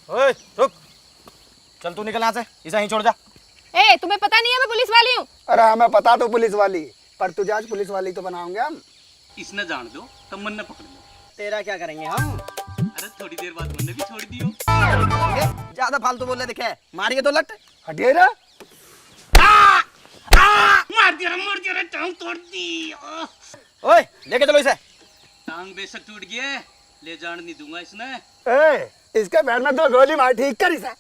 ओए रुक, चल तू निकल यहाँ से, इसे यहीं छोड़ जा। ए, तुम्हें पता नहीं है मैं पुलिस वाली हूँ? अरे हमें पता तो पुलिस वाली, पर तुझे आज पुलिस वाली तो बनाओगे हम। इसने जान दो तब मन न पकड़ लो। तेरा क्या करेंगे हम? अरे थोड़ी देर बाद मन भी छोड़ दियो। ज्यादा फालतू बोल रहे दिखे, मारिए तो लट। हटिए ना। मार दिया रे, टांग तोड़ दी। ओए लेके चलो इसे। टांग बेशक टूट गया, ले जान नहीं दूंगा इसने। ए, इसके पैर में तो गोली मार, ठीक कर इसे।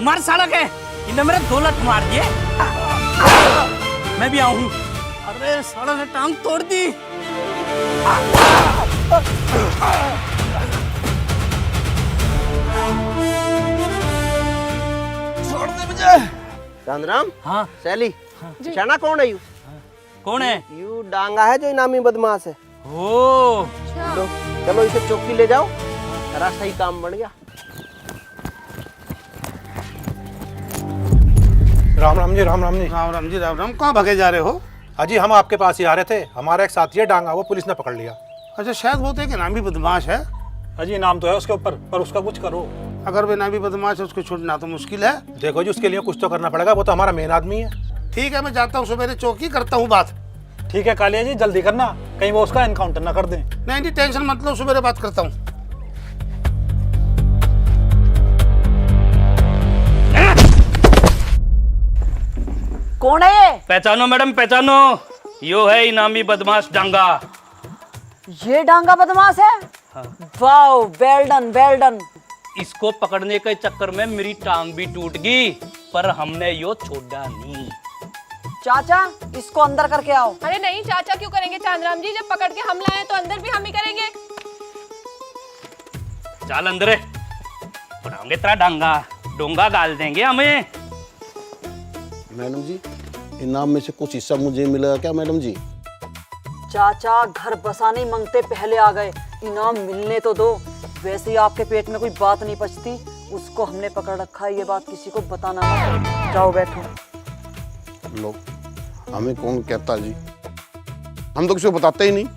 मर साला के, इन्हें मेरे 2 लत मार दिए। मैं भी आऊं। अरे साला ने टांग तोड़ दी। छोड़ दे मुझे। चांदराम। हाँ सैली। चना कौन है यू? कौन है? यू डांगा है जो इनामी बदमाश है। ओ लो, चलो इसे चौकी ले जाओ, तेरा सही काम बन गया। राम राम जी, राम राम जी। राम राम जी, राम राम। कहाँ भागे जा रहे हो? अजी हम आपके पास ही आ रहे थे, हमारा एक साथी है डांगा, वो पुलिस ने पकड़ लिया। अच्छा, शायद वो तो एक इनामी बदमाश है। अजी नाम तो है उसके ऊपर, पर उसका कुछ करो। अगर वो इनामी बदमाश है उसको छोड़ना तो मुश्किल है। देखो जी, उसके लिए कुछ तो करना पड़ेगा, वो तो हमारा मेन आदमी है। ठीक है, मैं जाता हूँ सवेरे चौकी, करता हूँ बात। ठीक है कालिया जी, जल्दी करना, कहीं वो उसका एनकाउंटर ना कर दें। नहीं टेंशन मत लो, सवेरे बात करता हूँ। कौन है ये? पहचानो मैडम, पहचानो। यो है इनामी बदमाश डांगा। ये डांगा बदमाश है? Wow, well done, well done. इसको पकड़ने के चक्कर में मेरी टांग भी टूट गई, पर हमने यो छोड़ा नहीं। चाचा, इसको अंदर करके आओ। अरे नहीं चाचा, क्यों करेंगे चांदराम जी? जब पकड़ के हम लाए तो अंदर भी हम ही करेंगे। चल अंदर, बनाओगे तेरा डांगा, डोंगा गाल देंगे हमें। मैडम जी, इनाम में से कुछ हिस्सा मुझे मिलेगा क्या मैडम जी? चाचा, घर बसाने मांगते पहले आ गए, इनाम मिलने तो दो। वैसे ही आपके पेट में कोई बात नहीं पचती, उसको हमने पकड़ रखा है, ये बात किसी को बताना मत। जाओ बैठो। लो, हमें कौन कहता जी, हम तो किसी को बताते ही नहीं।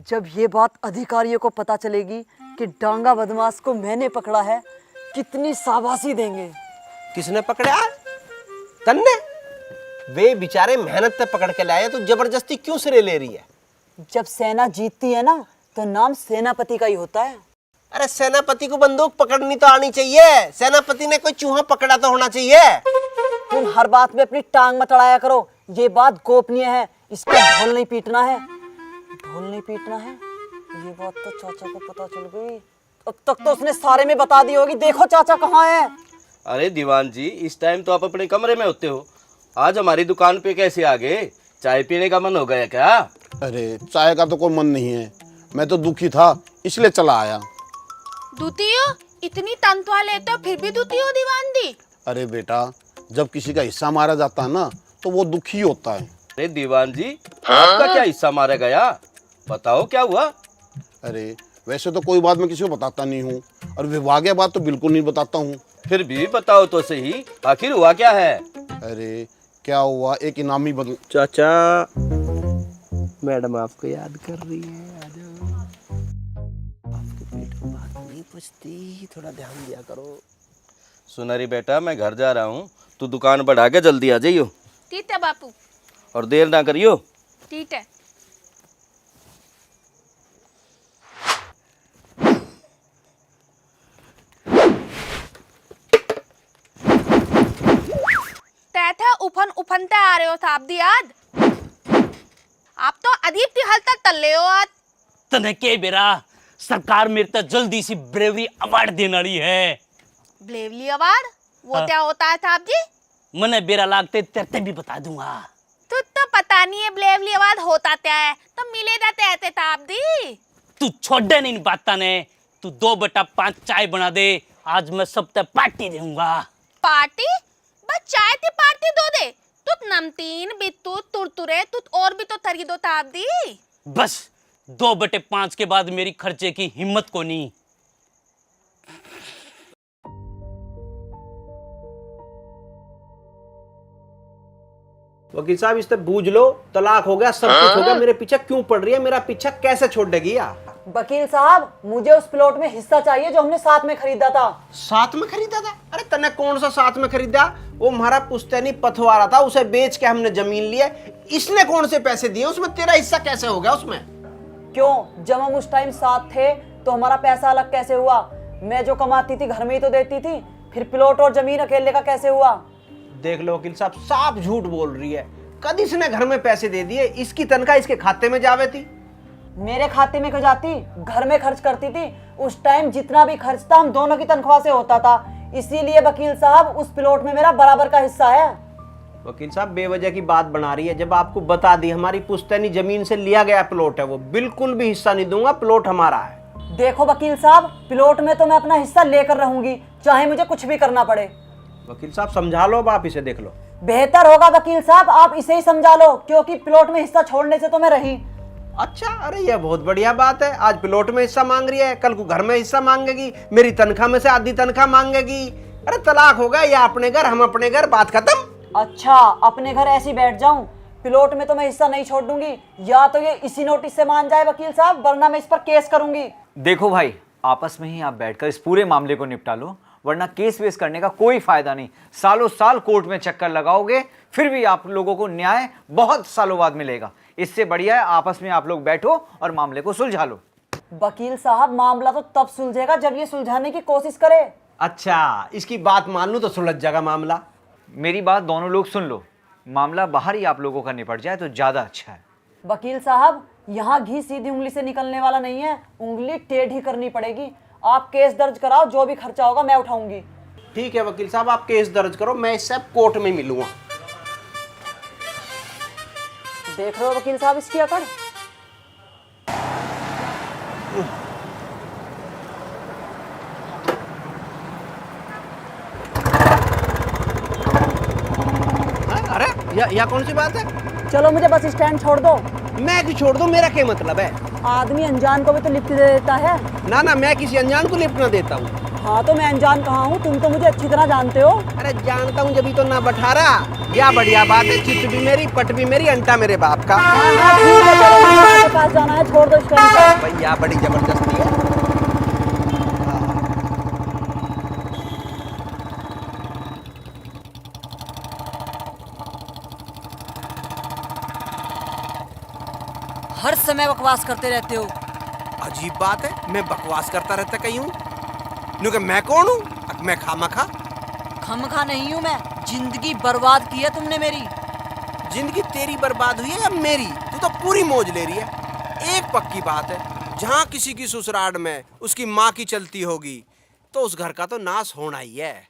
जब ये बात अधिकारियों को पता चलेगी कि डांगा बदमाश को मैंने पकड़ा है, कितनी शाबाशी देंगे। किसने पकड़ा? तन्ने? वे बेचारे मेहनत से पकड़ के लाए, तो जबरदस्ती क्यों सिरे ले रही है? जब सेना जीतती है ना, तो नाम सेनापति का ही होता है। अरे सेनापति को बंदूक पकड़नी तो आनी चाहिए, सेनापति ने कोई चूहा पकड़ा तो होना चाहिए। तुम हर बात में अपनी टांग मत अड़ाया करो, ये बात गोपनीय है, इसको ढोल नहीं पीटना है। ढोल नहीं पीटना है, ये बात तो चाचा को पता चल गई, अब तक तो उसने सारे में बता दी होगी। देखो चाचा कहाँ है। अरे दीवान जी, इस टाइम तो आप अपने कमरे में होते हो, आज हमारी दुकान पे कैसे आ गए? चाय पीने का मन हो गया क्या? अरे चाय का तो कोई मन नहीं है, मैं तो दुखी था इसलिए चला आया। दूती हो? इतनी तनख्वाह लेते हो फिर भी दूती हो दीवान दी? अरे बेटा, जब किसी का हिस्सा मारा जाता है ना, तो वो दुखी होता है। अरे दीवान जी, आपका क्या हिस्सा मारा गया? बताओ क्या हुआ? अरे वैसे तो कोई बात मैं किसी को बताता नहीं हूँ, और विभागीय बात तो बिल्कुल नहीं बताता हूँ। फिर भी बताओ तो सही, आखिर हुआ क्या है? अरे क्या हुआ, एक इनामी बदल। चाचा, मैडम आपको याद कर रही है, आ जाओ। आपके पेट में बात नहीं पचती, थोड़ा ध्यान दिया करो। सुनरी बेटा, मैं घर जा रहा हूँ, तू दुकान बढ़ा के जल्दी आ जाइयो। ठीक है बापू। और देर ना करियो। ठीक है। तैथा उफन उफनते आ रहे हो साहब दी याद? आप तो अदीब की हालत तल्ले हो आज। तने के बेरा सरकार मेरे तक जल्दी सी ब्रेवरी अवार्ड देने वाली है। Bravely award? वो हाँ। क्या होता है साहब जी? मने बेरा लागते तेरे भी बता दूंगा। तो पता नहीं है ब्रेवली अवार्ड होता क्या है, तो मिले जाते ऐसे साहब दी। तू छोड़े नहीं बाता ने, तू 2/5 चाय बना दे, आज मैं सब तक पार्टी दूंगा। पार्टी? बस चाय की पार्टी दो दे। तुत नमकीन बिट्टू तुरतुरे तुत और भी तो तरी दो ताप दी। बस 2/5 के बाद मेरी खर्चे की हिम्मत को नहीं। वकील साहब इससे बूझ लो, तलाक हो गया, सब कुछ हो गया, मेरे पीछे क्यों पड़ रही है, मेरा पीछा कैसे छोड़ देगी या? वकील साहब मुझे उस प्लॉट में हिस्सा चाहिए जो हमने साथ में खरीदा था। साथ में खरीदा था? अरे तने कौन सा साथ में खरीदा? वो हमारा पुश्तैनी पथवारा था, उसे बेच के हमने जमीन ली है। इसने कौन से पैसे दिए उसमें? तेरा हिस्सा कैसे हो गया उसमें? क्यों, जब हम उस टाइम साथ थे तो हमारा पैसा अलग कैसे हुआ? मैं जो कमाती थी घर में ही तो देती थी, फिर प्लॉट और जमीन अकेले का कैसे हुआ? देख लो वकील साहब, साफ झूठ बोल रही है। कद इसने घर में पैसे दे दिए, इसकी तनख्वाह इसके खाते में जावे थी। मेरे खाते में क्यों जाती? घर में खर्च करती थी। उस टाइम जितना भी खर्च था हम दोनों की तनख्वाह से होता था, इसीलिए वकील साहब उस प्लॉट में मेरा बराबर का हिस्सा है। वकील साहब बेवजह की बात बना रही है, जब आपको बता दी हमारी पुश्तैनी जमीन से लिया गया प्लॉट है, वो बिल्कुल भी हिस्सा नहीं दूंगा, प्लॉट हमारा है। देखो वकील साहब, प्लॉट में तो मैं अपना हिस्सा लेकर रहूंगी, चाहे मुझे कुछ भी करना पड़े। वकील साहब समझा लो, अब आप इसे देख लो। बेहतर होगा वकील साहब आप इसे ही समझा लो, क्योंकि प्लॉट में हिस्सा छोड़ने से तो मैं रही। अच्छा, अरे ये बहुत बढ़िया बात है। आज प्लॉट में हिस्सा मांग रही है, कल को घर में हिस्सा मांगेगी, मेरी तनख्वाह में से आधी तनख्वाह मांगेगी। अरे तलाक होगा, या अपने घर हम अपने घर, बात खत्म। अच्छा, अपने घर ऐसी बैठ जाऊं? प्लॉट में तो मैं हिस्सा नहीं छोड़ दूंगी, या तो ये इसी नोटिस से मान जाए वकील साहब, वरना मैं इस पर केस करूंगी। देखो भाई, आपस में ही आप बैठकर इस पूरे मामले को निपटा लो, वरना केस वेस करने का कोई फायदा नहीं। सालों साल कोर्ट में चक्कर लगाओगे, फिर भी आप लोगों को न्याय बहुत सालों बाद मिलेगा। इससे बढ़िया है आपस में आप लोग बैठो और मामले को सुलझा लो। वकील साहब मामला तो तब सुलझेगा जब ये सुलझाने की कोशिश करे। अच्छा, इसकी बात मान लूं तो सुलझ जाएगा मामला। मेरी बात दोनों लोग सुन लो, मामला बाहर ही आप लोगों का निपट जाए तो ज्यादा अच्छा है। वकील साहब यहाँ घी सीधी उंगली से निकलने वाला नहीं है, उंगली टेढ़ी करनी पड़ेगी। आप केस दर्ज कराओ, जो भी खर्चा होगा मैं उठाऊंगी। ठीक है वकील साहब, आप केस दर्ज करो, मैं इससे कोर्ट में मिलूंगा। देख रहे हो वकील साहब इसकी अकड़? अरे या कौन सी बात है? चलो मुझे बस स्टैंड छोड़ दो। मैं क्यों छोड़ दूं, मेरा क्या मतलब है? आदमी अनजान को भी तो लिफ्ट दे देता है। ना मैं किसी अनजान को लिफ्ट ना देता हूँ। हाँ तो मैं अनजान कहाँ हूँ, तुम तो मुझे अच्छी तरह जानते हो। अरे जानता हूँ जब तो ना बठारा। या बढ़िया बात है, चित भी मेरी, पट भी मेरी, अंटा मेरे बाप का। हाँ, ठीक है, चलो मुझे के पास जाना है, छोड़ दो स्टैंड पे। भैया बड़ी जबरदस्ती है। हर समय बकवास करते रहते हो। अजीब बात है, मैं बकवास करता रहता कहीं हूँ? क्योंकि मैं कौन हूँ? मैं खामखा खमखा नहीं हूँ मैं, जिंदगी बर्बाद की है तुमने मेरी। जिंदगी तेरी बर्बाद हुई है या मेरी? तू तो पूरी मौज ले रही है। एक पक्की बात है, जहाँ किसी की ससुराल में उसकी माँ की चलती होगी तो उस घर का तो नाश होना ही है।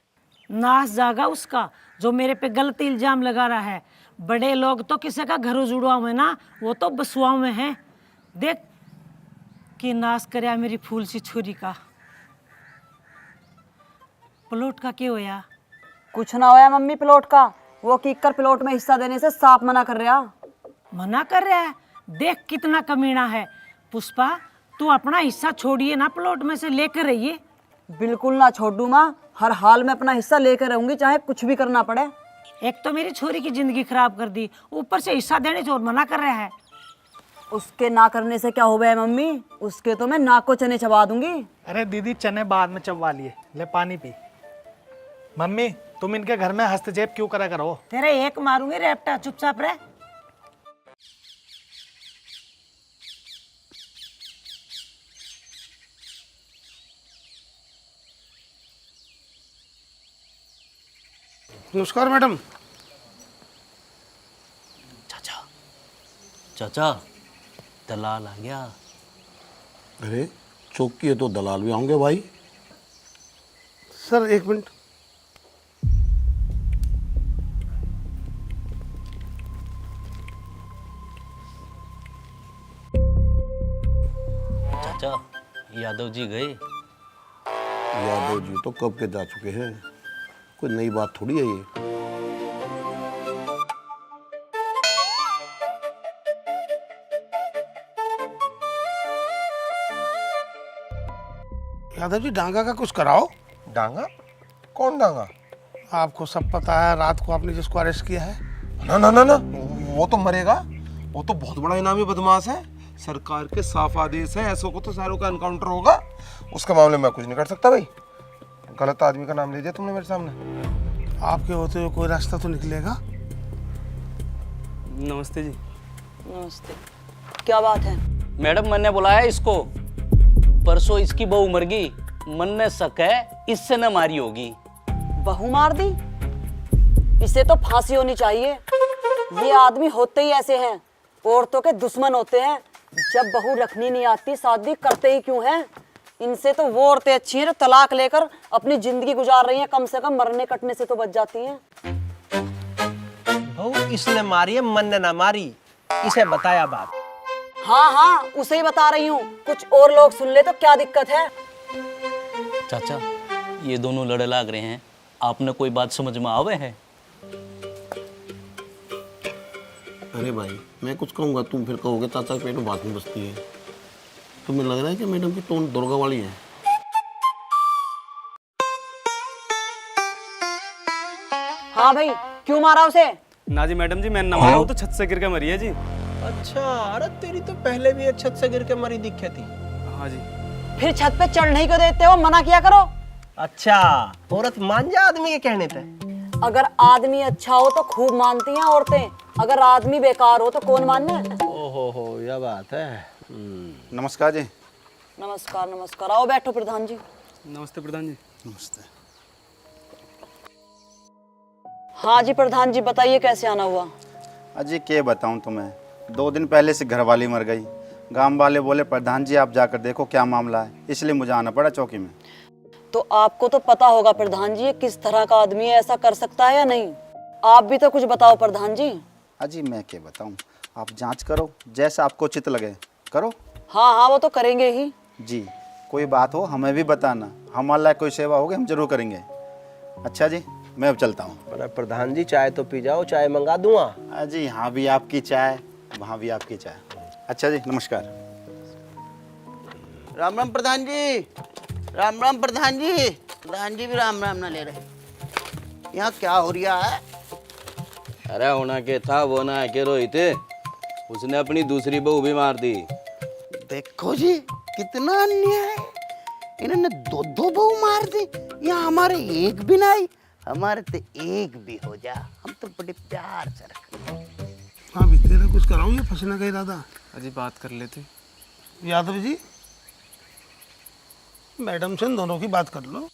नाश जागा उसका जो मेरे पे गलत इल्जाम लगा रहा है। बड़े लोग तो किसी का घर उजुड़वा में ना, वो तो बसुआ में है। देख कि नाश करया मेरी फूल सी छुरी का। प्लॉट का क्या होया? कुछ ना होया मम्मी प्लॉट का, वो कीकर प्लॉट में हिस्सा देने से साफ मना कर रहा। मना कर रहा है? देख कितना कमीना है। पुष्पा तू अपना हिस्सा छोड़िए ना, प्लॉट में से लेकर रहिए। बिल्कुल ना छोड़ दूं माँ, हर हाल में अपना हिस्सा लेकर रहूंगी, चाहे कुछ भी करना पड़े। एक तो मेरी छोरी की जिंदगी खराब कर दी, ऊपर से हिस्सा देने से और मना कर रहा है। उसके ना करने से क्या हो गया मम्मी, उसके तो मैं नाक को चने चबा दूंगी। अरे दीदी चने बाद में चबवा लिए, ले पानी पी। मम्मी तुम इनके घर में हस्तक्षेप क्यों करा करो? तेरे एक मारूंगी रेपटा, चुपचाप रह। नमस्कार मैडम। चाचा दलाल आ गया। अरे चौकी है तो दलाल भी आएंगे भाई। सर एक मिनट। चाचा यादव जी गए? यादव जी तो कब के जा चुके हैं, कोई नई बात थोड़ी है ये। यादव जी डांगा का कुछ कराओ। डांगा? कौन डांगा? आपको सब पता है, रात को आपने जिसको अरेस्ट किया है। ना ना ना ना, वो तो मरेगा। वो तो बहुत बड़ा इनामी बदमाश है, सरकार के साफ आदेश है, ऐसों को तो सारों का एनकाउंटर होगा। उसके मामले में मैं कुछ नहीं कर सकता भाई। गलत आदमी का नाम ले दिया तुमने मेरे सामने। आपके होते हुए कोई रास्ता तो निकलेगा। नमस्ते जी। नमस्ते। क्या बात है? मैडम मैंने बुलाया इसको, परसों इसकी बहू मर गई, मन ने शक है इससे न मारी होगी। बहू मार दी? इसे तो फांसी होनी चाहिए। ये आदमी होते ही ऐसे हैं, औरतों के दुश्मन होते हैं। जब बहू रखनी नहीं आती, शादी करते ही क्यों हैं? इनसे तो वो औरतें अच्छी हैं जो तलाक लेकर अपनी जिंदगी गुजार रही हैं, कम से कम मरने कटने से तो बच जाती हैं। बहू इसने मारी है, मन ने ना मारी। इसे बताया बात। हाँ हाँ, उसे ही बता रही हूँ। कुछ और लोग सुन ले तो क्या दिक्कत है? चाचा ये दोनों लड़े लाग रहे हैं, आपने कोई बात समझ में आवे है? अरे भाई मैं कुछ कहूँगा तुम फिर कहोगे चाचा के पेट में बात नहीं बसती है। तुम्हें लग रहा है कि मैडम की टोन दुर्गा वाली है। हाँ भाई, क्यों मारा उसे? ना जी मैडम जी, मैंने न मारा, वो तो छत से गिर के मरी है जी। अच्छा, अरे तेरी तो पहले भी एक छत से गिर के मरी दिखे थी। हाँ जी। फिर छत पे चढ़ने ही क्यों देते हो? मना किया करो। अच्छा, औरत मान जा आदमी के कहने पे। अगर आदमी अच्छा हो तो खूब मानती हैं औरतें, अगर आदमी बेकार हो तो कौन मानना? ओहो, यह बात है। नमस्कार जी। नमस्कार नमस्कार। आओ बैठो प्रधान जी। नमस्ते प्रधान जी। नमस्ते। हाँ जी प्रधान जी, बताइए कैसे आना हुआ? अजी क्या बताऊं तुम्हें, 2 दिन पहले से घरवाली मर गई। गांव वाले बोले प्रधान जी आप जाकर देखो क्या मामला है, इसलिए मुझे आना पड़ा चौकी में। तो आपको तो पता होगा प्रधान जी, किस तरह का आदमी है, ऐसा कर सकता है या नहीं? आप भी तो कुछ बताओ प्रधान जी। अजी मैं क्या बताऊं, आप जांच करो, जैसा आपको उचित लगे करो। हाँ हाँ, वो तो करेंगे ही जी। कोई बात हो हमें भी बताना, हमारे लायक कोई सेवा होगी हम जरूर करेंगे। अच्छा जी, मैं अब चलता हूँ। अरे प्रधान जी, चाय तो पी जाओ, चाय मंगा दूंगा। अजी यहाँ भी आपकी चाय, वहाँ भी आपकी चाय। अच्छा जी, नमस्कार। राम राम प्रधान जी। राम राम प्रधान जी। प्रधान जी भी राम राम ना ले रहे। यहाँ क्या हो रहा है? अरे होना के था वो ना के रोहित, उसने अपनी दूसरी बहू भी मार दी। देखो जी कितना अन्याय है, इन्होंने 2 बहू मार दी। यहाँ हमारे एक भी नहीं, हमारे तो एक भी हो जा, हम तो बड़े प्यार से रखते। हाँ भी तेरा कुछ कराऊं या फंसने का इरादा? अजी बात कर लेते। यादव जी मैडम से इन दोनों की बात कर लो,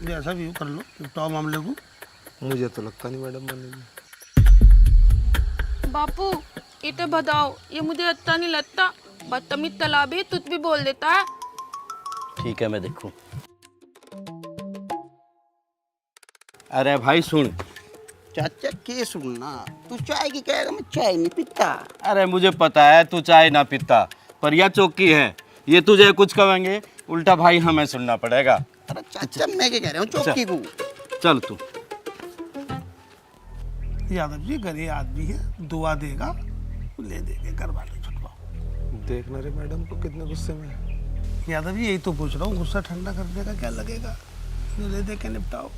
जैसा भी कर लो, निपटाओ मामले को। मुझे तो लगता नहीं मैडम बनेगी। बापू ये तो बताओ, ये मुझे अच्छा नहीं लगता। बदतमीज तालाबी तुझ भी बोल देता है। ठीक है मैं देखूं। अरे भाई सुन। चाचा के सुनना, तू चाय की कहेगा, मैं चाय नहीं पीता। अरे मुझे पता है तू चाय ना पीता, पर यह चौकी है, ये तुझे कुछ कहेंगे उल्टा भाई हमें सुनना पड़ेगा। अरे चाचा मैं क्या कह रहा हूँ, चौकी को चल तू। यादव जी गरीब आदमी है, दुआ देगा, ले देंगे, घर वाले छुटवाओ। देखना रे मैडम को कितने गुस्से में है। यादव जी यही तो पूछ रहा हूँ, गुस्सा ठंडा करने का क्या लगेगा, ले दे के निपटाओ।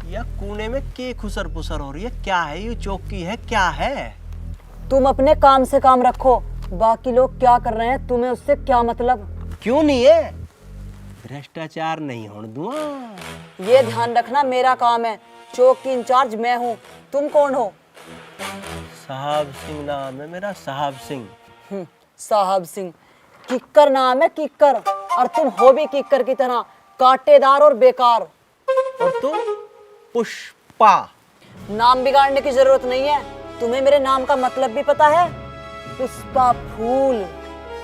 यह कोने में के खुसर पुसर हो रही है? क्या है ये? चौकी है क्या है? तुम अपने काम से काम रखो, बाकी लोग क्या कर रहे हैं तुम्हें उससे क्या मतलब? क्यों नहीं है? भ्रष्टाचार नहीं होने दूंगा। ये ध्यान रखना, मेरा काम है, चौक की इंचार्ज मैं हूँ। तुम कौन हो? साहब सिंह नाम है मेरा, साहब सिंह। साहब सिंह? किक्कर नाम है, किक्कर। और तुम हो भी किक्कर की तरह, कांटेदार और बेकार। और तुम? पुष्पा। नाम बिगाड़ने की जरूरत नहीं है, तुम्हें मेरे नाम का मतलब भी पता है? पुष्पा फूल।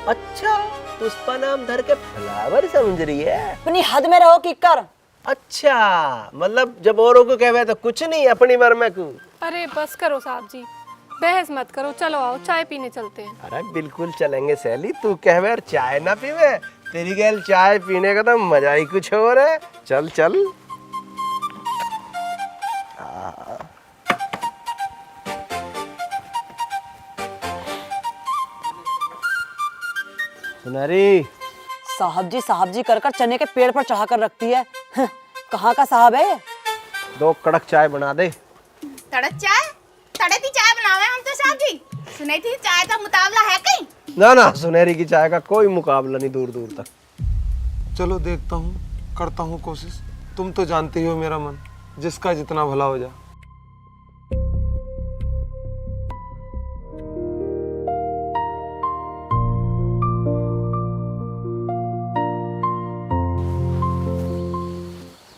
अच्छा, पुष्पा नाम धर के फ्लावर समझ रही है? अपनी हद में रहो किक्कर। अच्छा, मतलब जब औरों को कहवे तो कुछ नहीं, अपनी मर में को। अरे बस करो साहब जी, बहस मत करो, चलो आओ चाय पीने चलते हैं। अरे बिल्कुल चलेंगे सैली, तू कहवे और चाय ना पीवे, तेरी गैल चाय पीने का तो मजा ही कुछ और है। चल चल। सुनहरी। साहब जी कर चने के पेड़ पर चढ़ा कर रखती है। कहाँ का साहब है? 2 कड़क चाय बना दे। तड़क चाय? तड़क ही चाय बनावे हम तो साहब जी। सुनी थी चाय का मुकाबला है कहीं? ना ना, सुनहरी की चाय का कोई मुकाबला नहीं दूर दूर तक। चलो देखता हूँ, करता हूँ कोशिश। तुम तो जानते ही हो मेरा मन, जिसका जितना भला हो जाए।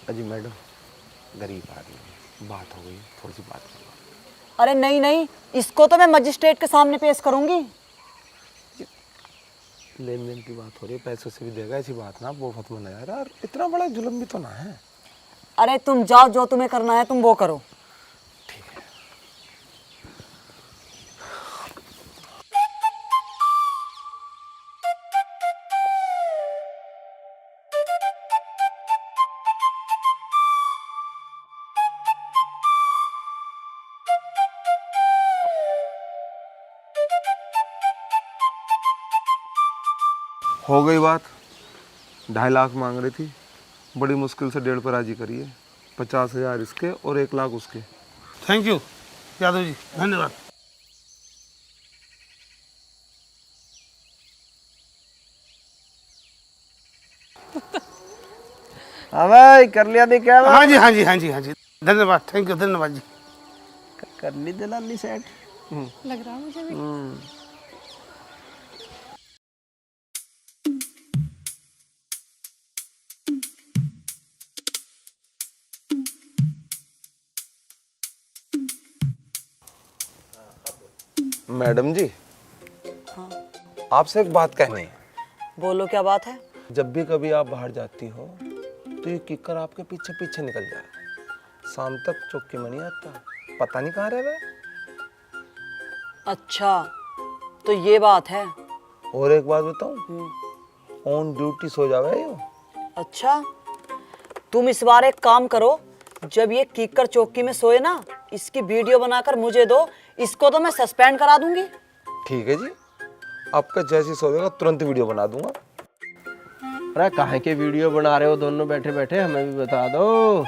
अजी मैडम, गरीब आदमी, बात हो गई, थोड़ी सी बात करो। अरे नहीं, इसको तो मैं मजिस्ट्रेट के सामने पेश करूंगी। लेन देन की बात हो रही है, पैसों से भी देगा, ऐसी बात ना, वो फतवा ना यार, और इतना बड़ा जुल्म भी तो ना है। अरे तुम जाओ, जो तुम्हें करना है तुम वो करो। हो गई बात। 2.5 लाख मांग रही थी, बड़ी मुश्किल से 1.5 पर राजी करिए। 50,000 इसके और 1 लाख उसके। थैंक यू यादव जी, धन्यवाद। हाँ भाई, कर लिया दी क्या? हाँ जी, धन्यवाद, थैंक यू, धन्यवाद जी। कर ली दलाली सेट। लग रहा मुझे भी। मैडम जी, हाँ। आपसे एक बात कहनी है। बोलो, क्या बात है? जब भी कभी आप बाहर जाती हो तो ये किकर आपके पीछे पीछे निकल जाए। शाम तक चौकी में नहीं आता, पता नहीं कहाँ रह गए। अच्छा, तो ये बात है। और एक बात बताऊं, ऑन ड्यूटी सो जावे यो। अच्छा, तुम इस बार एक काम करो, जब ये कीकर चौकी में सोए ना, इसकी वीडियो बनाकर मुझे दो, इसको तो मैं सस्पेंड करा दूंगी। ठीक है जी, आपका जैसे सोएगा तुरंत वीडियो बना दूंगा। अरे काहे के वीडियो बना रहे हो दोनों बैठे बैठे, हमें भी बता दो।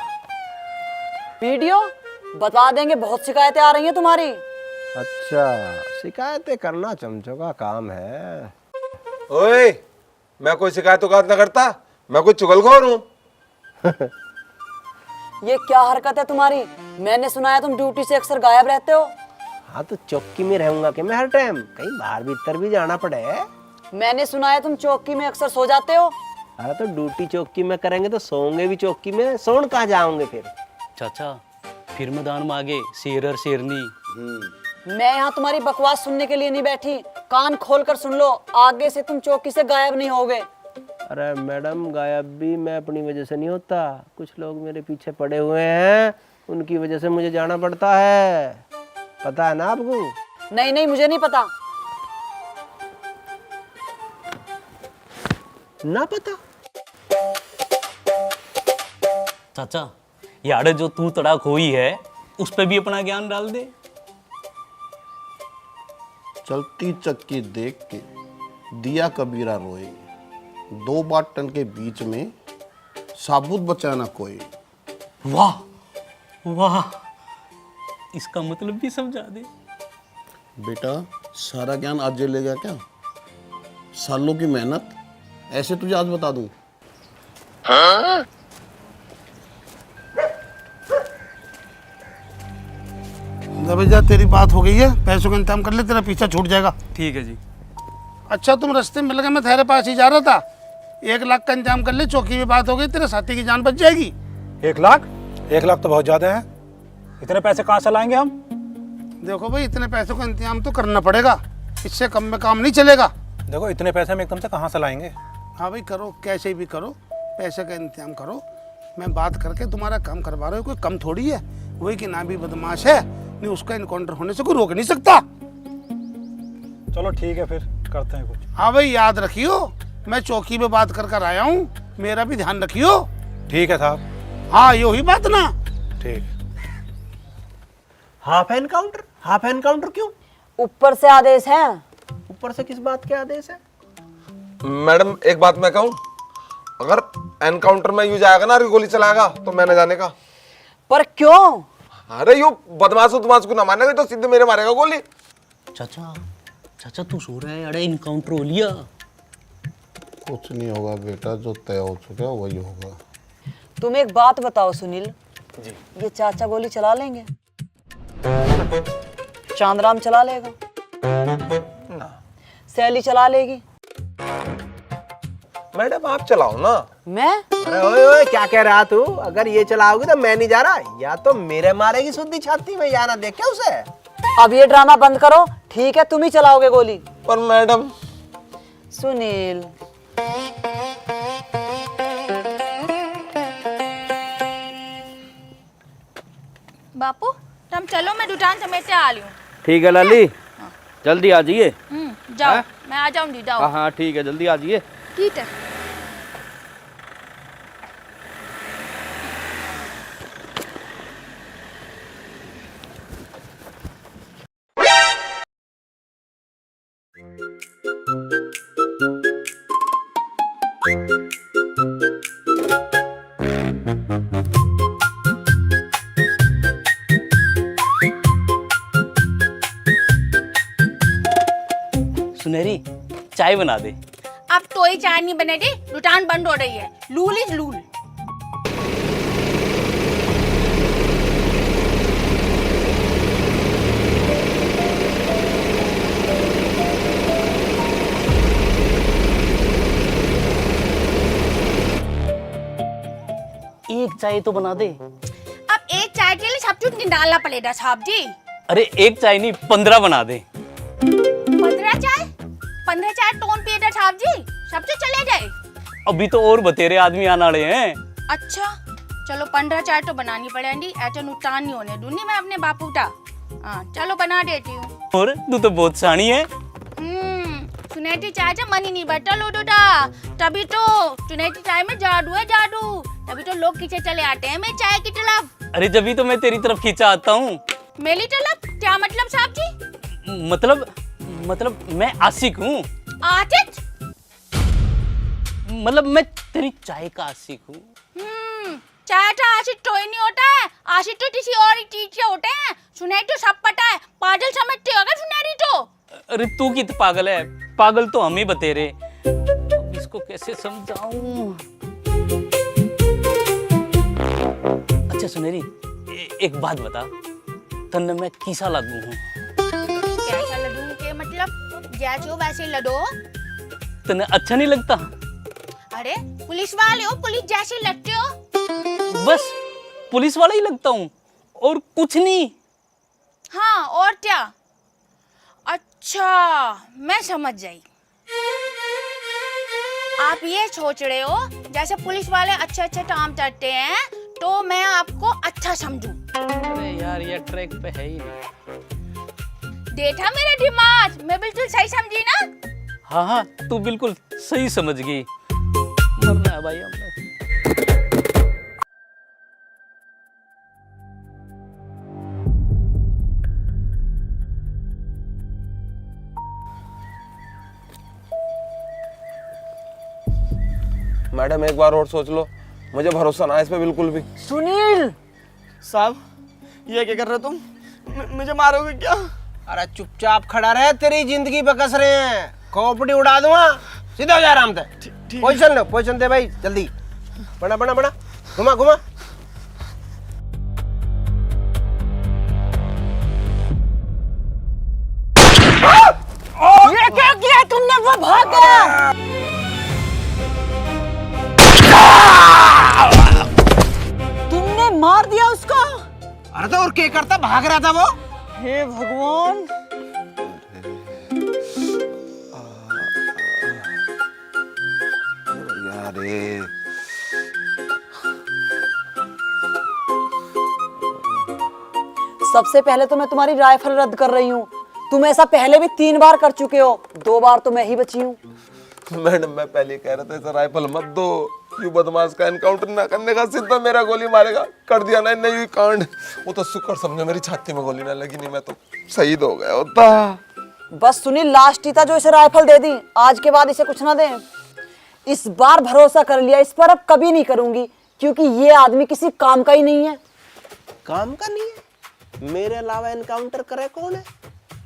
वीडियो बता देंगे, बहुत शिकायतें आ रही हैं तुम्हारी। अच्छा, शिकायतें करना चमचों का काम है। ओए, मैं कोई शिकायत ना करता, मैं कोई चुगलखोर हूँ। ये क्या हरकत है तुम्हारी? मैंने सुना है तुम ड्यूटी से अक्सर गायब रहते हो। हाँ तो चौकी में रहूंगा कि मैं हर टाइम, कहीं बाहर भीतर भी जाना पड़े। मैंने सुना है तुम चौकी में अक्सर सो जाते हो। अरे तो ड्यूटी चौकी में करेंगे तो सोएंगे भी चौकी में, सोन कहाँ जाओगे फिर? चाचा, फिर मैदान में आगे शेर और शेरनी। मैं यहाँ तुम्हारी बकवास सुनने के लिए नहीं बैठी, कान खोलकर सुन लो, आगे से तुम चौकी से गायब नहीं होगे। अरे मैडम, गायब भी मैं अपनी वजह से नहीं होता, कुछ लोग मेरे पीछे पड़े हुए हैं, उनकी वजह से मुझे जाना पड़ता है, पता है ना आपको? नहीं, मुझे नहीं पता। ना पता? चाचा, यार जो तू तड़ाक हुई है, उस पे भी अपना ज्ञान डाल दे। चलती चक्की देख के दिया कबीरा रोए, 2 बाटन के बीच में साबुत बचाना कोई। वाह वाह, इसका मतलब भी समझा दे। बेटा, सारा ज्ञान आज ले गया क्या? सालों की मेहनत ऐसे तुझे आज बता दूं? हाँ? भैया, तेरी बात हो गई है, पैसों का इंतजाम कर ले, तेरा पीछा छूट जाएगा। ठीक है जी। अच्छा, तुम रास्ते में मिल गए, मैं तेरे पास ही जा रहा था। 1 लाख का इंतजाम कर ले, चौकी में बात हो गई, तेरे साथी की जान बच जाएगी। 1 लाख? 1 लाख तो बहुत ज्यादा है, इतने पैसे कहाँ से लाएंगे हम? देखो भाई, इतने पैसों का इंतजाम तो करना पड़ेगा, इससे कम में काम नहीं चलेगा। देखो, इतने पैसे हम एकदम से कहाँ से लाएंगे? हाँ भाई, करो, कैसे भी करो, पैसे का इंतजाम करो। मैं बात करके तुम्हारा काम करवा रहा हूँ, कोई कम थोड़ी है। वही कि ना भी बदमाश है, नहीं उसका इनकाउंटर होने से कोई रोक नहीं सकता। चलो ठीक है, फिर करते हैं कुछ। हाँ भाई, याद रखियो, मैं चौकी में बात कर आया हूँ, मेरा भी ध्यान रखियो। ठीक है साहब। हाँ, ये हुई बात ना? ठीक। हाफ एनकाउंटर क्यों? ऊपर से आदेश है। ऊपर से किस बात के आदेश है? मैडम एक बात मैं कहूँ, अगर एनकाउंटर में यूं जाएगा ना गोली चलाएगा तो मैं न जाने का। पर क्यों? अरे यू बदमाश को ना मानेगा तो सीधे मेरे मारेगा गोली। चाचा चाचा तू सो रहा है? अरे इनकाउंटर हो लिया। कुछ नहीं होगा बेटा, जो तय हो चुका है वही होगा। तुम एक बात बताओ सुनील जी, ये चाचा गोली चला लेंगे? चांदराम चला लेगा? ना। सैली चला लेगी? मैडम आप चलाओ ना। मैं? अरे ओए ओए क्या कह रहा तू? अगर ये चलाओगी तो मैं नहीं जा रहा, या तो मेरे मारेगी सुद्दी छाती में, या ना देख क्या उसे। अब ये ड्रामा बंद करो, ठीक है तुम ही चलाओगे गोली। पर मैडम। सुनील बापू तुम चलो, मैं दुकान समेट आ रही हूँ। ठीक है लाली, जल्दी आ जाइए। जाओ। हाँ? मैं आ जाऊंगी, जाओ। हाँ हाँ ठीक है, जल्दी आ जाइए। ठीक है। सुनहरी चाय बना दे। अब तो ही चाय नहीं बनेगी, दुकान बंद हो रही है। Lol is lol. एक चाय तो बना दे। अब एक चाय के लिए सब कुछ निकालना पड़ेगा साहब जी। अरे एक चाय नहीं 15 बना दे। 15 चाय? 15 चाय टोन पिएगा साहब जी, सब तो चले जाए। अभी तो और बतेरे आदमी आने वाले हैं। अच्छा चलो 15 चाय तो बनानी पड़ेगी, ऐसा नुकसान नहीं होने दूंगी मैं अपने बापू का। हाँ चलो बना देती हूँ। और तू तो बहुत सानी है। चुनेटी चाय से मन ही नहीं बैठा लोडो दा, तभी तो चुनेटी चाय में जादू है जादू, तभी तो लोग पीछे चले आते हैं मेरी चाय की तरफ। अरे जब भी तो मैं तेरी तरफ खींचा आता हूँ। मेरी तरफ? क्या मतलब साहब जी? मतलब मैं आशिक हूँ। आशिक? मतलब मैं तेरी चाय का आशिक हूँ। चाय का आशिक तो ही नहीं होता है, आशिक तो किसी और चीज से होते हैं। सुनाई तो सब पता है, पागल समझते होगा सुनारी तो। अरे तू कित पागल है? पागल तो हम ही बतेरे। अब इसको कैसे समझाऊं? अच्छा सुनेरी, एक बात बता, तन्ने मैं किसा लागू हूँ? कैसा लडू के मतलब? जैसे हो वैसे ही लडो। तन्ने अच्छा नहीं लगता? अरे पुलिस वाले हो, पुलिस जैसे लगते हो। बस पुलिस वाला ही लगता हूँ और कुछ नहीं। हाँ और क्या? अच्छा मैं समझ गई। आप ये सोच रहे हो जैसे पुलिस वाले अच्छे अच्छे काम करते हैं तो मैं आपको अच्छा समझूं। अरे यार ये ट्रैक पे है ही नहीं। देखा मेरा दिमाग, मैं बिल्कुल सही समझी ना? हाँ हाँ तू बिल्कुल सही समझ गई। मरना है भाई हमने। मैडम एक बार और सोच लो, मुझे भरोसा ना है इस पे बिल्कुल भी। सुनील साहब ये क्या कर रहे हो तुम? मुझे मारोगे क्या? अरे चुपचाप खड़ा रहे, तेरी जिंदगी बकस रहे हैं, खोपड़ी उड़ा दूंगा। सीधा हो जा आराम से। पोजीशन लो, पोजीशन दे भाई जल्दी। बना बना बना, घुमा घुमा। ये क्या किया तुमने? वो भाग गया। तुमने मार दिया उसको? अरे तो और क्या करता, भाग रहा था वो। हे भगवान। अरे सबसे पहले तो मैं तुम्हारी राइफल रद्द कर रही हूँ। तुम ऐसा पहले भी 3 बार कर चुके हो, 2 बार तो मैं ही बची हूँ। मैडम मैं पहले कह रहा था इसे राइफल मत दो, यू बदमाश का एनकाउंटर ना करने का, सीधा मेरा गोली मारेगा। कर दिया ना नहीं कांड। वो तो शुक्र समझो मेरी छाती में गोली ना लगी, नहीं मैं तो शहीद हो गया होता। बस सुनील लास्ट ही था जो इसे राइफल दे दी, आज के बाद इसे कुछ ना दे। इस बार भरोसा कर लिया, इस पर अब कभी नहीं करूंगी, क्योंकि ये आदमी किसी काम का ही नहीं है। काम का नहीं है? मेरे अलावा एनकाउंटर करे कौन है?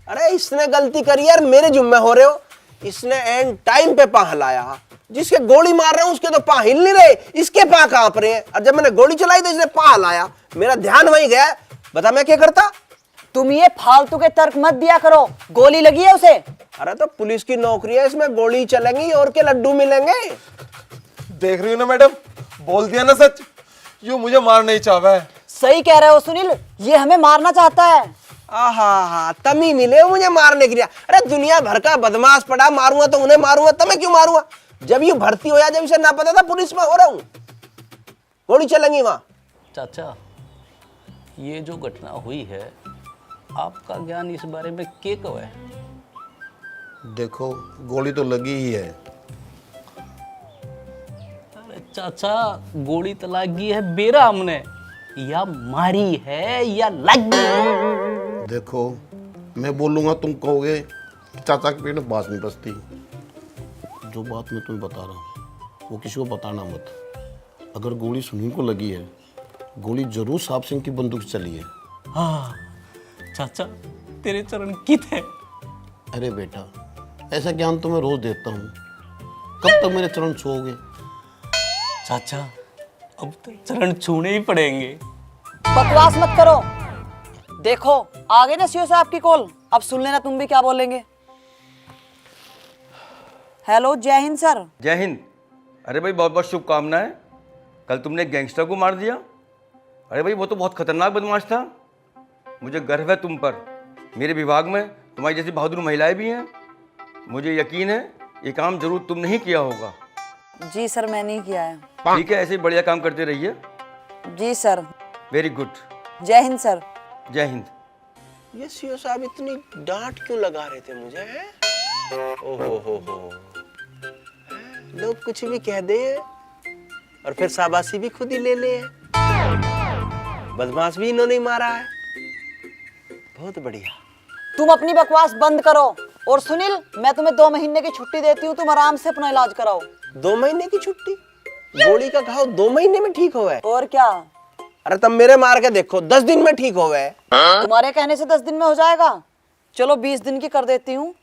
अरे इसने गलती करी यार, मेरे जुम्मे हो रहे हो। इसने एंड टाइम पे पाह लाया। जिसके गोली मार रहे हैं उसके तो पाह हिल नहीं रहे, इसके पाह कांप रहे हैं। और जब मैंने गोली चलाई तो इसने पाह लाया, मेरा ध्यान वहीं गया। बता मैं क्या करता? तुम ये फालतू के तर्क मत दिया करो, गोली लगी है उसे। अरे तो पुलिस की नौकरी है, इसमें गोली चलेंगी और के लड्डू मिलेंगे। देख रही हो ना मैडम, बोल दिया ना सच, यूं मुझे मार नहीं चाहा है। सही कह रहे हो सुनील, ये हमें मारना चाहता है। आहा, तमी मिले हो मुझे मारने के लिए। अरे दुनिया भर का बदमाश पड़ा, मारूंगा तो उन्हें मारूंगा, तुम्हें क्यों मारूंगा? जब ये भर्ती हो जब इसे ना पता था पुलिस में हो रहा हूं, गोली चलेंगी वहां। चाचा, ये जो घटना हुई है, आपका ज्ञान इस बारे में क्या कहो है? देखो गोली तो लगी ही है। अरे चाचा, गोली तो लगी है बेरा हमने, या मारी है या लगी। देखो मैं बोलूंगा तुम कहोगे चाचा के पेट में बात नहीं बसती। जो बात मैं तुम्हें बता रहा हूँ वो किसी को बताना मत। अगर गोली सुनील को लगी है, गोली जरूर साहब सिंह की बंदूक से चली है। हाँ चाचा, तेरे चरण कित है। अरे बेटा, ऐसा ज्ञान तो मैं रोज देता हूँ, कब तक मेरे चरण छूओगे? चाचा, अब तो चरण छूने ही पड़ेंगे। बकवास मत करो। देखो आ गए ना सीओ साहब की कॉल, अब सुन लेना तुम भी क्या बोलेंगे। हेलो, जय हिंद सर। जय हिंद। अरे भाई बहुत बहुत शुभकामनाएं। कल तुमने गैंगस्टर को मार दिया। अरे भाई वो तो बहुत खतरनाक बदमाश था। मुझे गर्व है तुम पर। मेरे विभाग में तुम्हारी जैसी बहादुर महिलाएं भी हैं। मुझे यकीन है ये काम जरूर तुमने ही किया होगा। जी सर, मैंने ही किया है। ठीक है, ऐसे ही बढ़िया काम करते रहिए। जी सर। Very good. जय हिंद सर। जय हिंद। ये सीओ साहब इतनी डांट क्यों लगा रहे थे मुझे? ओहो, लोग कुछ भी कह दे और फिर शाबाशी भी खुद ही ले ले। बदमाश भी इन्होंने मारा है। बहुत बढ़िया। तुम अपनी बकवास बंद करो। और सुनील, मैं तुम्हें 2 महीने की छुट्टी देती हूँ, तुम आराम से अपना इलाज कराओ। 2 महीने की छुट्टी? गोली का घाव 2 महीने में ठीक हो गए? और क्या? अरे तब मेरे मार के देखो, 10 दिन में ठीक हो गए। तुम्हारे कहने से 10 दिन में हो जाएगा? चलो 20 दिन की कर देती हूँ।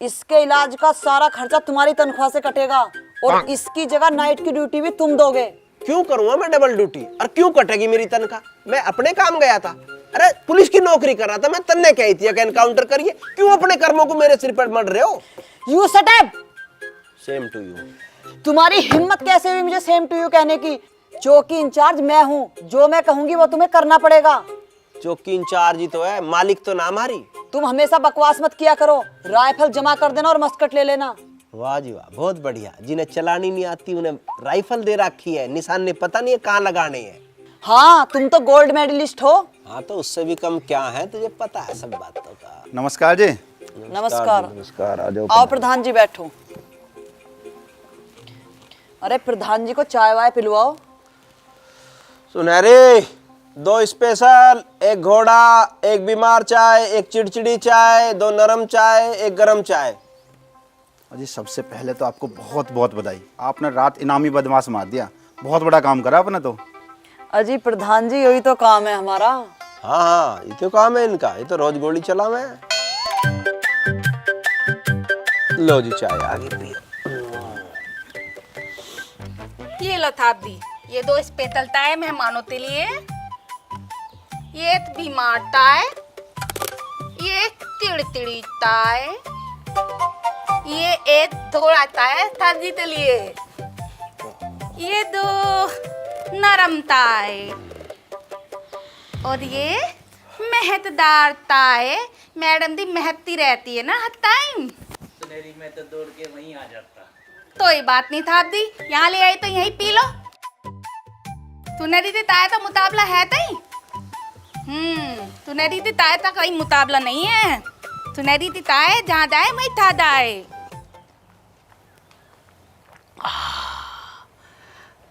इसके इलाज का सारा खर्चा तुम्हारी तनख्वाह से कटेगा और इसकी जगह नाइट की ड्यूटी भी तुम दोगे। क्यों करूंगा मैं डबल ड्यूटी? और क्यों कटेगी मेरी तनख्वाह? मैं अपने काम गया था। अरे पुलिस की नौकरी कर रहा था मैं, तन्ने कही थी कि एनकाउंटर करिए। क्यों अपने कर्मों को मेरे सिर पर मर रहे हो? You shut up. Same to you. तुम्हारी हिम्मत कैसे हुई मुझे सेम टू यू कहने की? चौकी इंचार्ज मैं हूँ, जो मैं कहूंगी वो तुम्हें करना पड़ेगा। चौकी इंचार्ज ही तो है, मालिक तो ना हमारी। तुम हमेशा बकवास मत किया करो। राइफल जमा कर देना और मस्कट ले लेना। वाह जी वाह, बहुत बढ़िया। जिन्हें चलानी नहीं आती उन्हें राइफल दे रखी है, निशान ने पता नहीं है कहाँ लगाने हैं। हाँ, तुम तो गोल्ड मेडलिस्ट हो। हाँ तो उससे भी कम क्या है, तुझे पता है सब बातों का। नमस्कार जी। नमस्कार। नमस्कार। आ जाओ। आओ प्रधान जी, बैठो। अरे प्रधान जी को चाय वाय पिलवाओ। सुनहरे, 2 स्पेशल, 1 घोड़ा, 1 बीमार चाय, 1 चिड़चिड़ी चाय, 2 नरम चाय, 1 गरम चाय। अजी सबसे पहले तो आपको बहुत बहुत बधाई। आपने रात इनामी बदमाश मार दिया, बहुत बड़ा काम करा आपने तो। अजी प्रधान जी, यही तो काम है हमारा। हाँ, ये तो काम है इनका, ये तो रोज गोली चला मैं। लो जी चाय आगे पियो। ये लो थाप दी, ये 2 स्पेशल चाय मेहमानों के लिए, ये बीमार चाय, ये चिड़चिड़ी चाय, ये 1 थोड़ा चाय सब्जी के लिए, ये 2 नरम चाय और ये मेहतदार चाय। मैडम दी मेहती रहती है ना हर टाइम। सुनहरी में तो दौड़ के वहीं आ जाता। तो ये बात नहीं था दी, यहाँ ले आई तो यहीं पी लो। सुनहरी दी ताए का मुकाबला है तई। सुनहरी दी ताए का कोई मुकाबला नहीं है। सुनहरी दी ताए जहाँ जाए वहीं था जाए।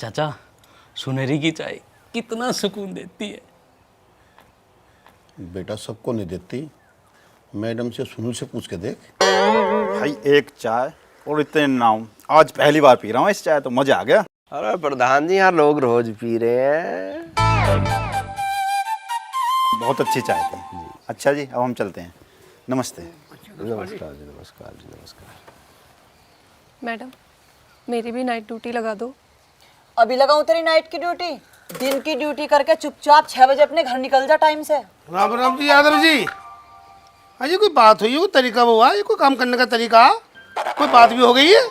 चाचा, सुनहरी की चाय कितना सुकून देती है। बेटा सबको नहीं देती, मैडम से सुनील से पूछ के देख। भाई 1 चाय और इतने नाम, आज पहली बार पी रहा हूँ इस चाय, तो मजा आ गया। अरे प्रधान जी, यहाँ लोग रोज पी रहे हैं। बहुत अच्छी चाय थी। अच्छा जी, अब हम चलते हैं। नमस्ते। नमस्कार जी, नमस्कार जी, नमस्कार। मैडम, मेरी भी नाइट ड्यूटी लगा दो। अभी लगाऊं तेरी नाइट की ड्यूटी? दिन की ड्यूटी करके चुपचाप 6 बजे अपने घर निकल जा टाइम से। राम राम जी, यादव जी। अजी कोई बात हुई, कोई तरीका हुआ, ये कोई काम करने का तरीका, कोई बात भी हो गई है?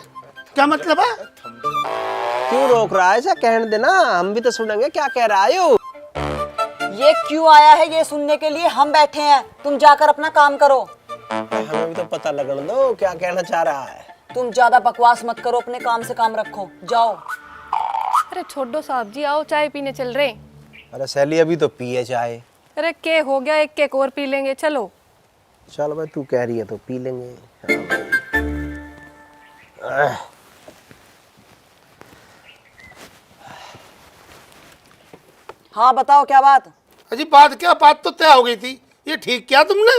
क्या मतलब है? क्यों रोक रहा है? ऐसा कहने देना, हम भी तो सुनेंगे क्या कह रहा है। ये क्यों आया है ये सुनने के लिए? हम बैठे हैं, तुम जाकर अपना काम करो। हमें भी तो पता लगने दो क्या कहना चाह रहा है। तुम ज्यादा बकवास मत करो, अपने काम से काम रखो, जाओ। अरे छोड़ो साहब जी, आओ चाय पीने चल रहे हैं। अरे सैली अभी तो पिए चाय। अरे के हो गया, एक केक और पी लेंगे, चलो। चल भाई, तू कह रही है तो पी लेंगे। हाँ बताओ क्या बात? अजी बात क्या, बात तो तय हो गई थी, ये ठीक किया तुमने?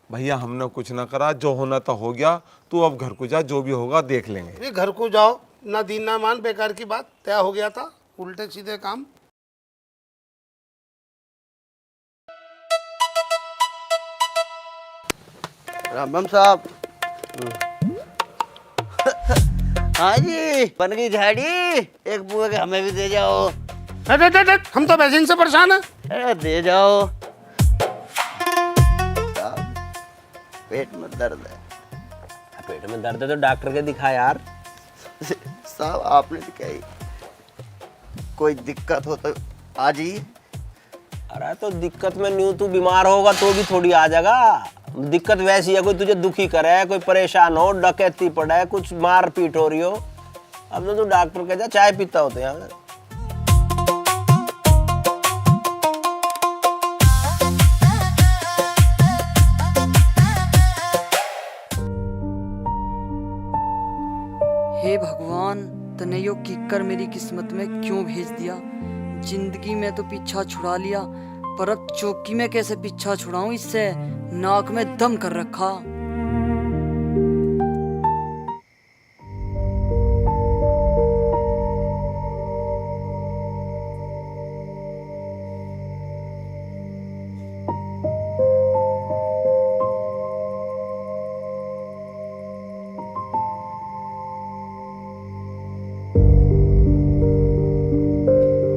भैया हमने कुछ ना करा, जो होना तो हो गया। तू अब घर को जा, जो भी होगा देख लेंगे। ये घर को जाओ, ना दीन ना मान, बेकार की बात, तय हो गया था, उल्टे सीधे काम। राम साहब। हाँ जी, बन गई झाड़ी, एक बुए के हमें भी दे जाओ। हम तो वैसे से परेशान है। दे जाओ। पेट में दर्द है। पेट में दर्द है तो डॉक्टर के दिखा यार। साहब आपने दिखाई, कोई दिक्कत हो तो आ जाइए। अरे तो दिक्कत में न्यू तू बीमार होगा तो भी थोड़ी आ जाएगा। दिक्कत वैसी है, कोई तुझे दुखी करे, कोई परेशान हो, डकैती पड़े, कुछ मार पीट हो रही हो, अब तो तू डॉक्टर के जा, चाय पीता होते हैं। हे भगवान, तने यो किक्कर मेरी किस्मत में क्यों भेज दिया? जिंदगी में तो पीछा छुड़ा लिया, पर अब चौकी में कैसे पीछा छुड़ाऊं इससे? नाक में दम कर रखा।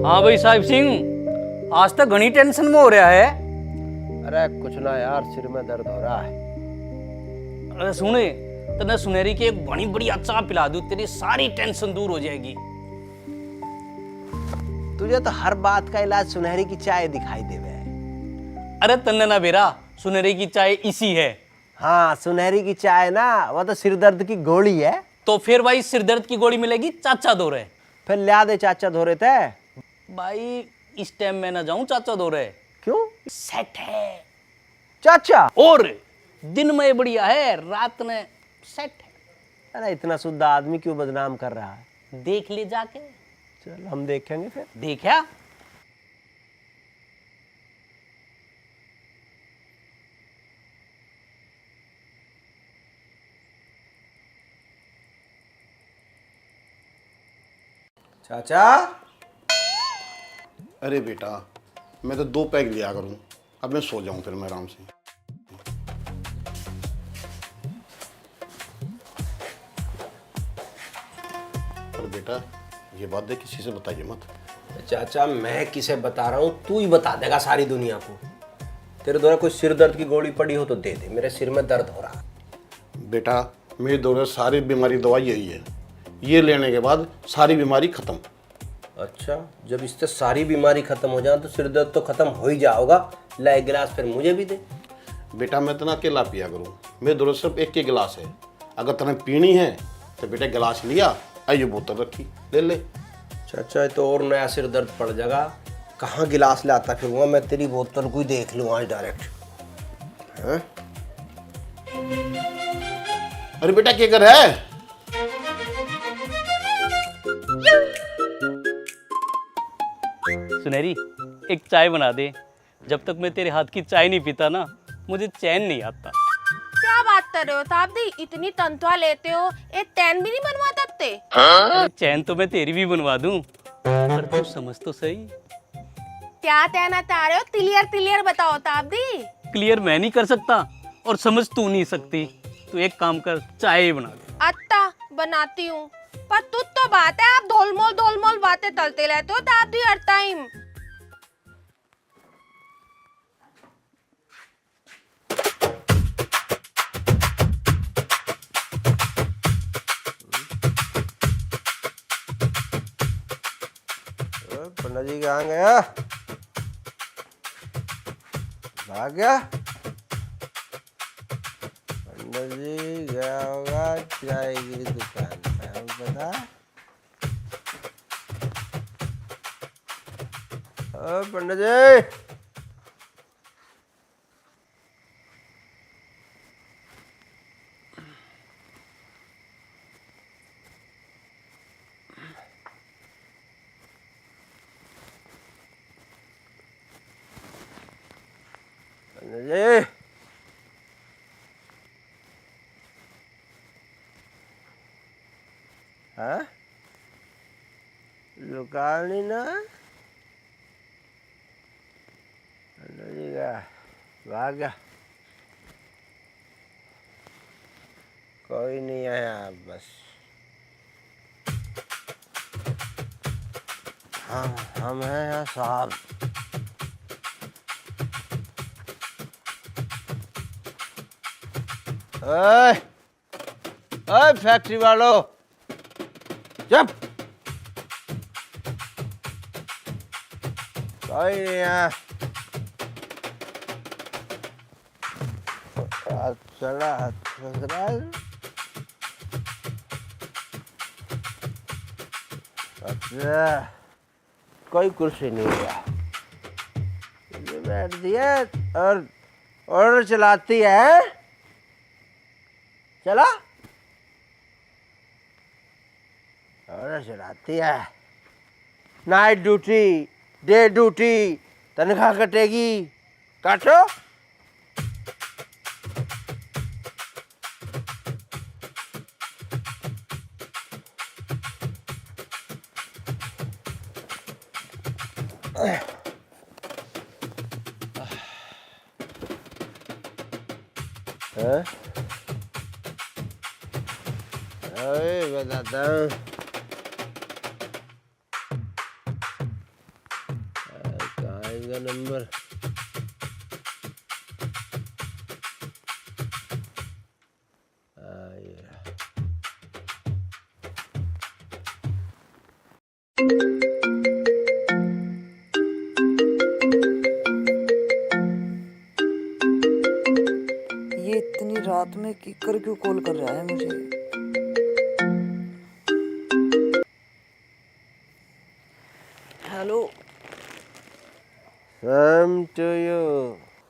हाँ भाई साहिब सिंह, आज तक घनी टेंशन में हो रहा है। अरे कुछ ना यार, सिर में दर्द हो रहा है। अरे सुने, तने सुनहरी की एक बड़ी बड़ी चाय पिला दूं, तेरी सारी टेंशन दूर हो जाएगी। तुझे तो हर बात का इलाज सुनहरी की चाय दिखाई देवे। अरे तन्ने ना बेरा, सुनहरी की चाय इसी है। हाँ, सुनहरी की चाय ना, वो तो सिर दर्द की गोली है। तो फिर भाई सिर दर्द की गोली मिलेगी चाचा दो रहे। फिर लिया दे चाचा धो रहे थे। भाई इस टाइम मैं ना जाऊं चाचा दो रहे। क्यों? सेट है चाचा। और दिन में बढ़िया है, रात में सेट है। अरे इतना शुद्ध आदमी क्यों बदनाम कर रहा है? देख ले जाके। चल हम देखेंगे फिर। देखा? चाचा। अरे बेटा, मैं तो 2 पैग लिया करूं, अब मैं सो जाऊं फिर मैं आराम से। अरे बेटा, ये बात देख किसी से बताइए मत। चाचा मैं किसे बता रहा हूँ, तू ही बता देगा सारी दुनिया को। तेरे द्वारा कोई सिर दर्द की गोली पड़ी हो तो दे दे, मेरे सिर में दर्द हो रहा। बेटा मेरे द्वारा सारी बीमारी दवाई यही है, ये लेने के बाद सारी बीमारी खत्म। अच्छा, जब इससे सारी बीमारी खत्म हो जाए तो सिर दर्द तो खत्म हो ही जाओगा। ला एक गिलास फिर मुझे भी दे। बेटा मैं इतना अकेला पिया करूँ, मेरे द्वारा सिर्फ एक ही गिलास है। अगर तुम्हें पीनी है तो बेटा गिलास लिया, आइए बोतल रखी, ले ले। चाचा तो और नया सिर दर्द पड़ जाएगा, कहाँ गिलास लाता फिरूंगा मैं, तेरी बोतल को ही देख लूँ आज डायरेक्ट। हाँ? अरे बेटा क्या कर रहा है? सुनहरी एक चाय बना दे, जब तक मैं तेरे हाथ की चाय नहीं पीता ना मुझे चैन नहीं आता। क्या बात कर रहे हो ताबदी, इतनी तनख्वाह लेते हो, एक टैन भी नहीं बनवाता? बनवाते। अरे चैन तो मैं तेरी भी बनवा दूं, पर तू समझ तो सही। क्या कहना चाह रहे हो? क्लियर क्लियर बताओ ताबदी। क्लियर मैं नहीं कर सकता और समझ तू नहीं सकती। तू एक काम कर, चाय बना दे। अच्छा बनाती हूँ, पर तू तो बात है, आप धोलमोल बातें तलते रहते हो ताबदी हर टाइम। पंडित जी कहाँ गया? भाग गया? पंडित जी गया होगा चाय की दुकान पे, पता? ओ पंडित जी, पंडित जी, हाँ? दुकान ही ना? पंडित जी का भाग गया। कोई नहीं आया बस। हम हैं यहाँ साहब। ओए ओए फैक्ट्री वालों, चुप। कोई नहीं है। चला अच्छा, कोई कुर्सी नहीं है। बैठ दिया और ऑर्डर चलाती है। चला और चलाती है। नाइट ड्यूटी, डे ड्यूटी, तनख्वाह कटेगी, काटो। बताता हूँ। कहाँ इनका नंबर? ये इतनी रात में किकर क्यों कॉल कर रहा है मुझे? Hello. Same to you.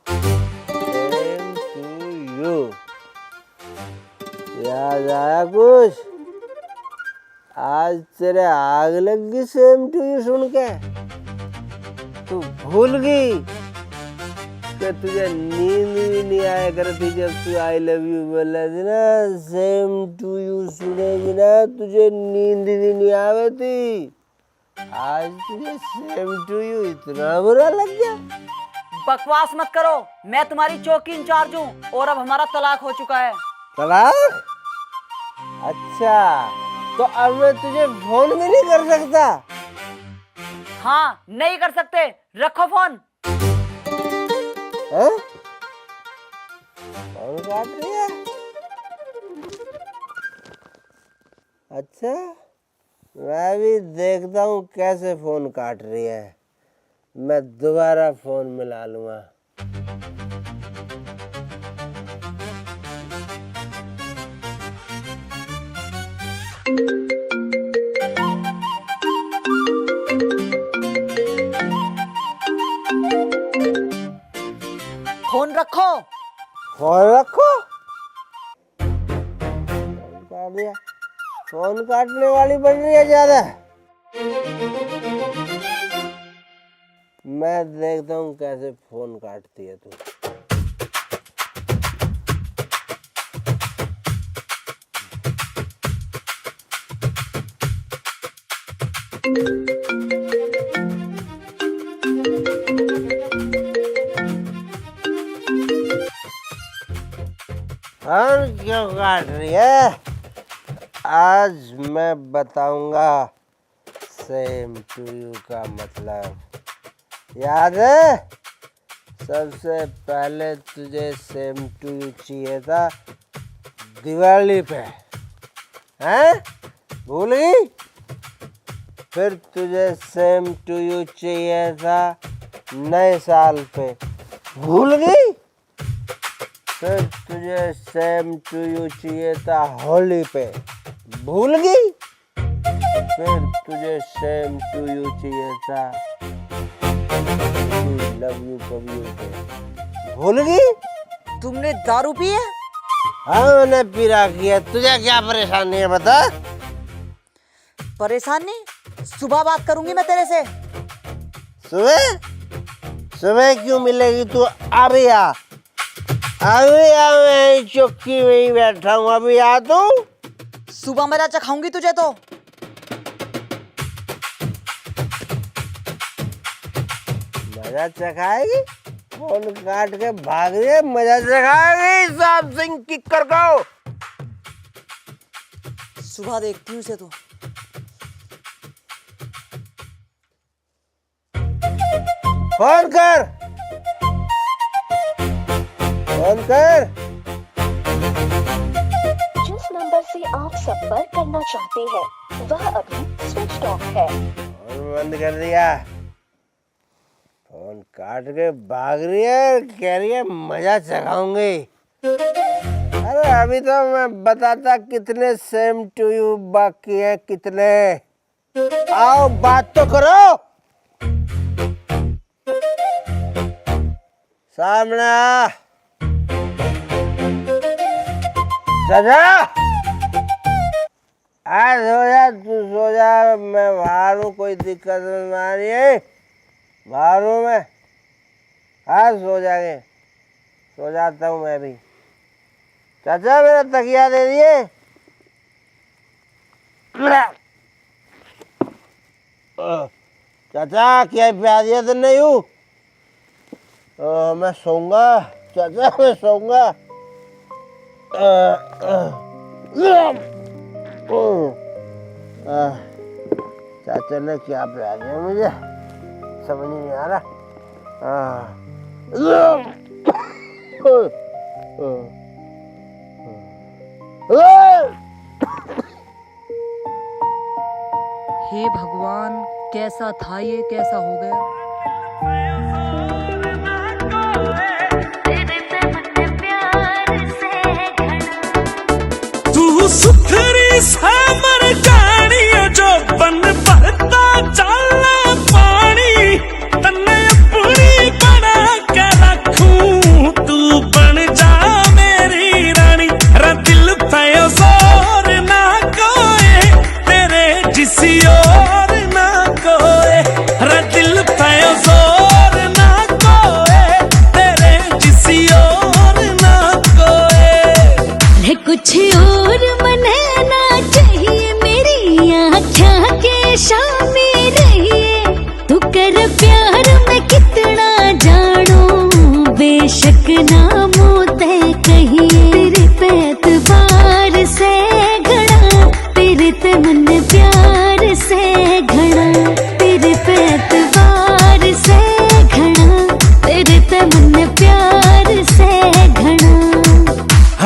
Same to you. याद आया कुछ? आज तेरे आग लग गई सेम टू यू सुन के? तू भूल गई कि तुझे नींद भी नहीं आया करती जब तू आई लव यू बोला थी ना? सेम टू यू सुनेगी ना तुझे नींद भी नहीं आवे थी। आज तुझे सेम टू यू इतना बुरा लग गया? बकवास मत करो, मैं तुम्हारी चौकी इंचार्ज हूँ और अब हमारा तलाक हो चुका है। तलाक? अच्छा, तो अब मैं तुझे फोन भी नहीं कर सकता? हाँ, नहीं कर सकते। रखो फोन। हैं? फोन काट रही है? अच्छा, मैं भी देखता हूँ कैसे फोन काट रही है। मैं दोबारा फोन मिला लूंगा। फोन रखो। फोन रखो? फोन काट दिया। फोन काटने वाली बन रही है ज्यादा। मैं देखता हूँ कैसे फोन काटती है तू। और क्यों काट रही है? आज मैं बताऊंगा सेम टू यू का मतलब। याद है? सबसे पहले तुझे सेम टू यू चाहिए था दिवाली पे, हैं? भूल गई? फिर तुझे सेम टू यू चाहिए था नए साल पे, भूल गई? फिर तुझे सेम टू यू चाहिए था होली पे, भूल गई? फिर तुझे सेम टू यू चाहिए था लव यू कभी पे, भूल गई? तुमने दारू पी है? हाँ मैंने पी रखी है। तुझे क्या परेशानी है बता? परेशानी? सुबह बात करूंगी मैं तेरे से। सुबह? सुबह क्यों मिलेगी तू? अभी आ, अभी आ, मैं चौकी में ही बैठा हूँ, अभी आ तू। सुबह मेरा चखाऊंगी तुझे तो। मजा चखाएगी? फोन काट के भाग रही है, मजा चखाएगी? साहब सिंह किक्कर को सुबह देखती हूँ इसे तो। फोन कर, फोन कर। जिस नंबर से आप संपर्क करना चाहते हैं वह अभी स्विच ऑफ है। फोन बंद कर दिया। फोन काट के भाग रही है, कह रही है मजा चखाऊंगी। अरे अभी तो मैं बताता कितने सेम टू यू बाकी है, कितने। आओ बात तो करो। सामने आ। चाचा आज सो जा, तू सो जा, मैं बाहर हूँ, कोई दिक्कत नहीं आ रही है। बाहर हूँ मैं, हाँ सो जाएंगे, सो जाता हूँ मैं भी। चाचा मेरा तकिया दे दिए। चाचा क्या प्याज दिया तो नहीं हूँ? मैं सोऊंगा चाचा, मैं सोऊंगा। चाचा ने क्या प्याज दिया मुझे समझ नहीं आ रहा। हे भगवान, कैसा था ये, कैसा हो गया। तू सुथरी सामर जानी जो बन भरता चाला पानी, तन्ने अपनी बना के रखूं, तू बन जा मेरी रानी। रा दिल पे जोर ना कोए तेरे जिसी और ना कोए, रा दिल पे जोर ना कोए तेरे जिसी और ना कोए। कुछ और मने ना चाहिए, मेरी आँखों के सामने रहिए। तू कर प्यार में कितना जानू, बेशक ना मोते कहिए। तेरे पे एतबार से घड़ा, तेरे ते मन प्यार से घड़ा, तेरे पे एतबार से घड़ा, तेरे ते मन प्यार से घड़ा।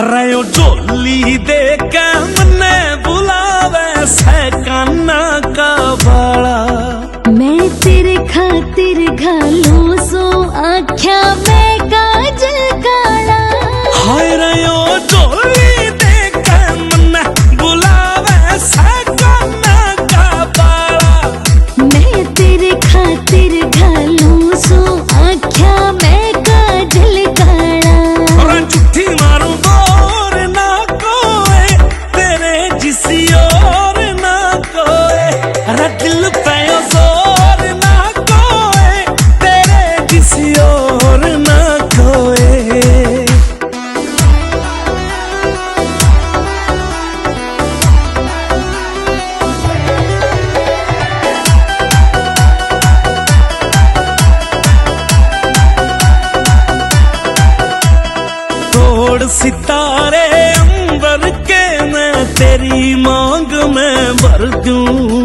रयो जोली दे के मने बुलावे से काना का बाड़ा। मैं तेरे खातिर घालूं सो आख्या में काजल काला। हाय रयो जोली दे के मने बुलावे से काना का बाड़ा। मैं तेरे खातिर घालूं सो आख्या में काजल काला। और झूठी मारूं बोर ना कोए तेरे जिसी और ना कोए, रा दिल पे जोर ना कोए तेरे जिसी और ना कोए। सितारे अंबर के मैं तेरी मांग में भर दूं